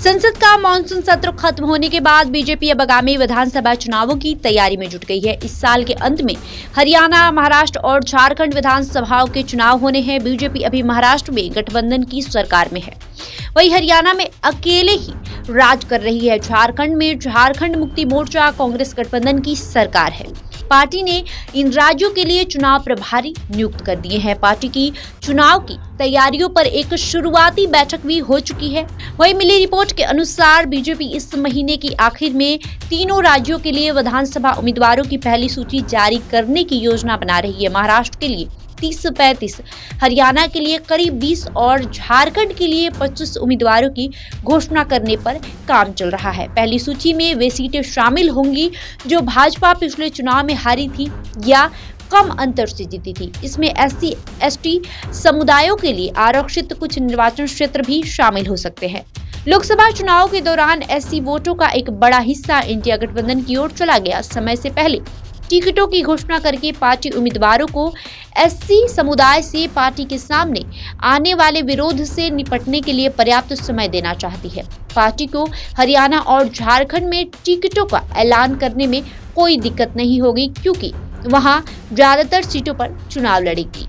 संसद का मानसून सत्र खत्म होने के बाद बीजेपी अब आगामी विधानसभा चुनावों की तैयारी में जुट गई है। इस साल के अंत में हरियाणा, महाराष्ट्र और झारखंड विधानसभाओं के चुनाव होने हैं। बीजेपी अभी महाराष्ट्र में गठबंधन की सरकार में है, वहीं हरियाणा में अकेले ही राज कर रही है। झारखंड में झारखंड मुक्ति मोर्चा कांग्रेस गठबंधन की सरकार है। पार्टी ने इन राज्यों के लिए चुनाव प्रभारी नियुक्त कर दिए हैं। पार्टी की चुनाव की तैयारियों पर एक शुरुआती बैठक भी हो चुकी है। वहीं मिली रिपोर्ट के अनुसार बीजेपी इस महीने की आखिर में तीनों राज्यों के लिए विधानसभा उम्मीदवारों की पहली सूची जारी करने की योजना बना रही है। महाराष्ट्र के लिए 30-35, हरियाणा के लिए करीब 20 और झारखंड के लिए 25 उम्मीदवारों की घोषणा करने पर काम चल रहा है। पहली सूची में वे सीटें शामिल होंगी जो भाजपा पिछले चुनाव में हारी थी या कम अंतर से जीती थी। इसमें SC/ST समुदायों के लिए आरक्षित कुछ निर्वाचन क्षेत्र भी शामिल हो सकते हैं। लोकसभा चुनाव के दौरान SC वोटों का एक बड़ा हिस्सा इंडिया गठबंधन की ओर चला गया। समय से पहले टिकटों की घोषणा करके पार्टी उम्मीदवारों को SC समुदाय से पार्टी के सामने आने वाले विरोध से निपटने के लिए पर्याप्त समय देना चाहती है। पार्टी को हरियाणा और झारखंड में टिकटों का ऐलान करने में कोई दिक्कत नहीं होगी, क्योंकि वहां ज्यादातर सीटों पर चुनाव लड़ेगी।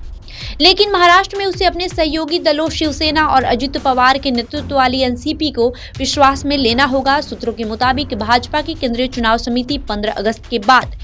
लेकिन महाराष्ट्र में उसे अपने सहयोगी दलों शिवसेना और अजित पवार के नेतृत्व वाली NCP को विश्वास में लेना होगा। सूत्रों के मुताबिक भाजपा की केंद्रीय चुनाव समिति 15 अगस्त के बाद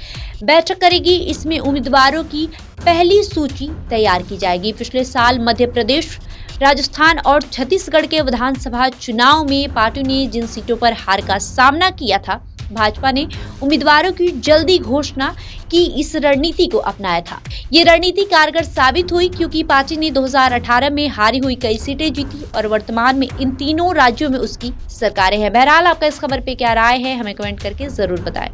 बैठक करेगी। इसमें उम्मीदवारों की पहली सूची तैयार की जाएगी। पिछले साल मध्य प्रदेश, राजस्थान और छत्तीसगढ़ के विधानसभा चुनाव में पार्टी ने जिन सीटों पर हार का सामना किया था, भाजपा ने उम्मीदवारों की जल्दी घोषणा की इस रणनीति को अपनाया था। ये रणनीति कारगर साबित हुई, क्योंकि पार्टी ने 2018 में हारी हुई कई सीटें जीती और वर्तमान में इन तीनों राज्यों में उसकी सरकारें हैं। बहरहाल आपका इस खबर पे क्या राय है, हमें कमेंट करके जरूर बताएं।